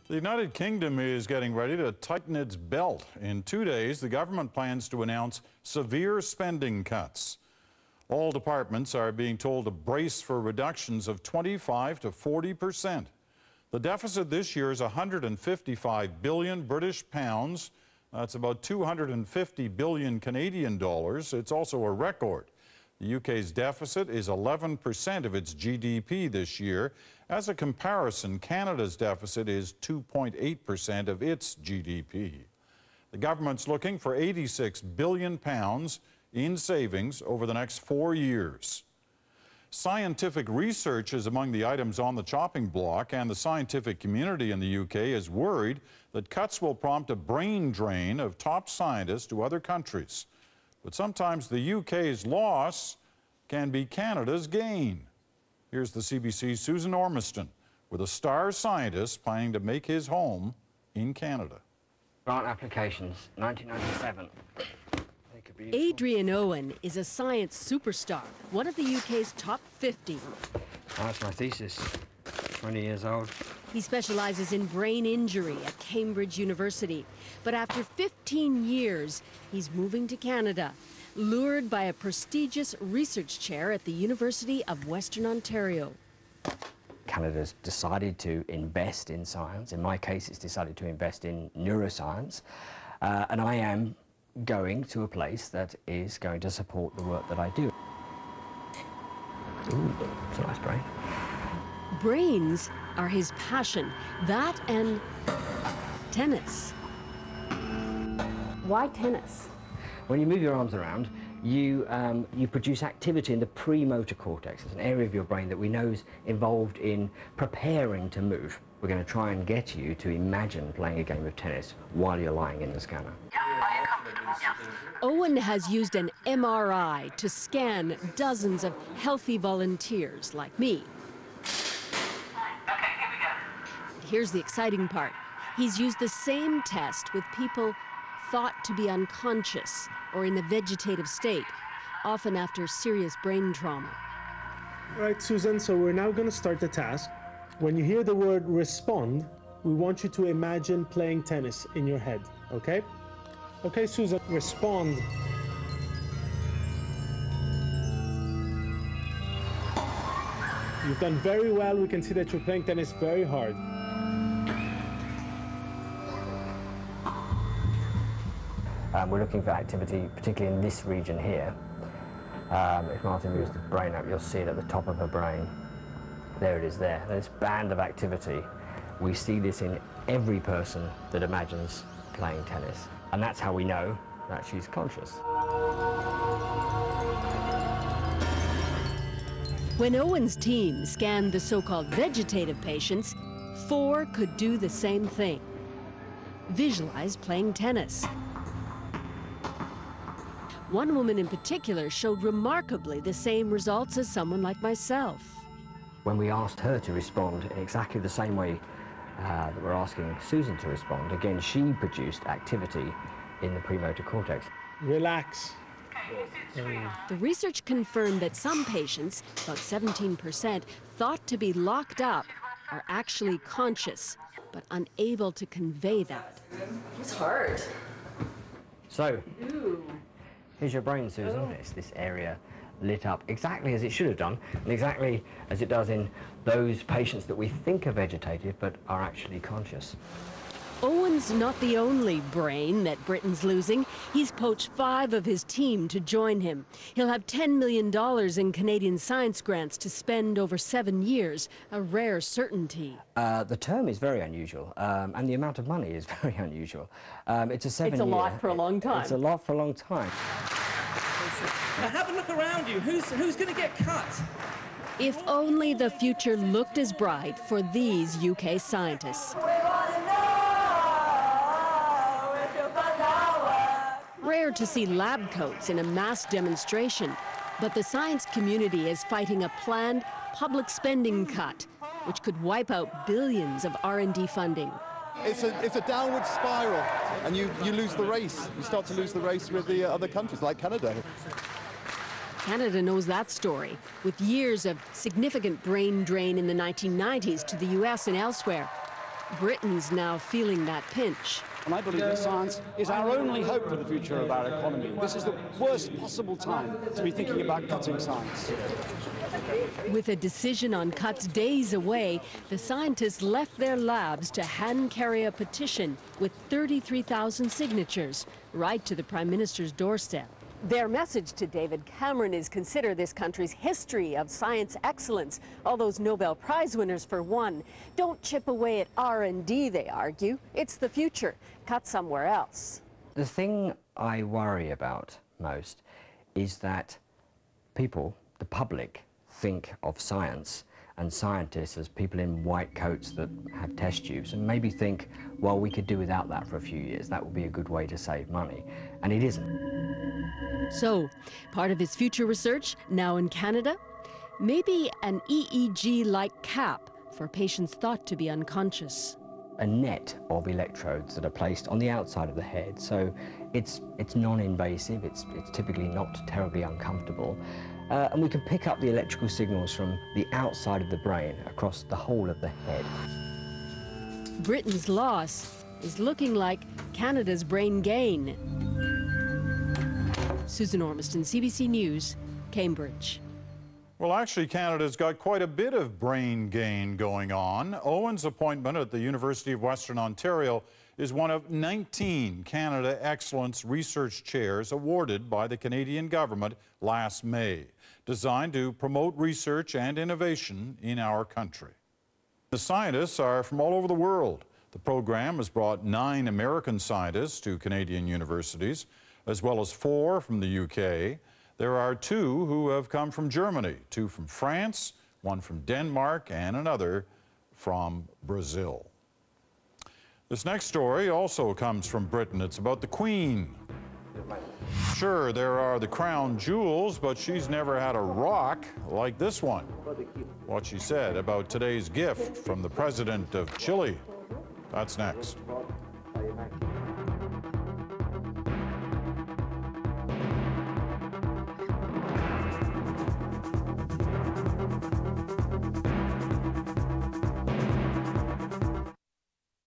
The United Kingdom is getting ready to tighten its belt. In 2 days, the government plans to announce severe spending cuts. All departments are being told to brace for reductions of 25 to 40%. The deficit this year is 155 billion British pounds. That's about 250 billion Canadian dollars. It's also a record. The UK's deficit is 11% of its GDP this year. As a comparison, Canada's deficit is 2.8% of its GDP. The government's looking for 86 billion pounds in savings over the next 4 years. Scientific research is among the items on the chopping block, and the scientific community in the UK is worried that cuts will prompt a brain drain of top scientists to other countries. But sometimes the UK's loss can be Canada's gain. Here's the CBC's Susan Ormiston with a star scientist planning to make his home in Canada. Grant applications, 1997. Adrian Owen is a science superstar, one of the UK's top 50. That's my thesis, 20 years old. He specializes in brain injury at Cambridge University. But after 15 years, he's moving to Canada, lured by a prestigious research chair at the University of Western Ontario. Canada's decided to invest in science. In my case, it's decided to invest in neuroscience. And I am going to a place that is going to support the work that I do. Ooh, it's a nice brain. Brains are his passion, that and tennis. Why tennis? When you move your arms around, you produce activity in the premotor cortex. It's an area of your brain that we know is involved in preparing to move. We're going to try and get you to imagine playing a game of tennis while you're lying in the scanner. Owen has used an MRI to scan dozens of healthy volunteers like me. Okay, here we go. Here's the exciting part. He's used the same test with people thought to be unconscious or in a vegetative state, often after serious brain trauma. All right, Susan, so we're now going to start the task. When you hear the word respond, we want you to imagine playing tennis in your head, okay? Okay, Susan, respond. You've done very well. We can see that you're playing tennis very hard. We're looking for activity, particularly in this region here. If Martin moves the brain up, you'll see it at the top of her brain. There it is there. This band of activity. We see this in every person that imagines playing tennis. And that's how we know that she's conscious. When Owen's team scanned the so-called vegetative patients, 4 could do the same thing. Visualize playing tennis. One woman in particular showed remarkably the same results as someone like myself. When we asked her to respond in exactly the same way that we're asking Susan to respond, again, she produced activity in the premotor cortex. Relax. The research confirmed that some patients, about 17%, thought to be locked up, are actually conscious, but unable to convey that. It's hard. So, here's your brain, Susan. It's this area lit up exactly as it should have done, and exactly as it does in those patients that we think are vegetative but are actually conscious. Owen's not the only brain that Britain's losing. He's poached 5 of his team to join him. He'll have $10 million in Canadian science grants to spend over 7 years, a rare certainty. The term is very unusual, and the amount of money is very unusual. It's a 7-year... It's a lot for a long time. It's a lot for a long time. Now have a look around you. Who's going to get cut? If only the future looked as bright for these UK scientists. Rare to see lab coats in a mass demonstration, but the science community is fighting a planned public spending cut, which could wipe out billions of R&D funding. It's a downward spiral, and you lose the race. You start to lose the race with the other countries, like Canada. Canada knows that story, with years of significant brain drain in the 1990s to the US and elsewhere. Britain's now feeling that pinch. And I believe that science is our only hope for the future of our economy. This is the worst possible time to be thinking about cutting science. With a decision on cuts days away, the scientists left their labs to hand carry a petition with 33,000 signatures right to the Prime Minister's doorstep. Their message to David Cameron is consider this country's history of science excellence. All those Nobel Prize winners for one. Don't chip away at R&D, they argue. It's the future. Cut somewhere else. The thing I worry about most is that people, the public, think of science and scientists as people in white coats that have test tubes, and maybe think, well, we could do without that for a few years. That would be a good way to save money. And it isn't. So, part of his future research, now in Canada, maybe an EEG-like cap for patients thought to be unconscious. A net of electrodes that are placed on the outside of the head, so it's non-invasive, it's typically not terribly uncomfortable, and we can pick up the electrical signals from the outside of the brain across the whole of the head. Britain's loss is looking like Canada's brain gain. Susan Ormiston, CBC News, Cambridge. Well, actually, Canada's got quite a bit of brain gain going on. Owen's appointment at the University of Western Ontario is one of 19 Canada Excellence Research Chairs awarded by the Canadian government last May, designed to promote research and innovation in our country. The scientists are from all over the world. The program has brought 9 American scientists to Canadian universities, as well as 4 from the UK. There are 2 who have come from Germany, 2 from France, 1 from Denmark, and another from Brazil. This next story also comes from Britain. It's about the Queen. Sure, there are the crown jewels, but she's never had a rock like this one. What she said about today's gift from the President of Chile. That's next.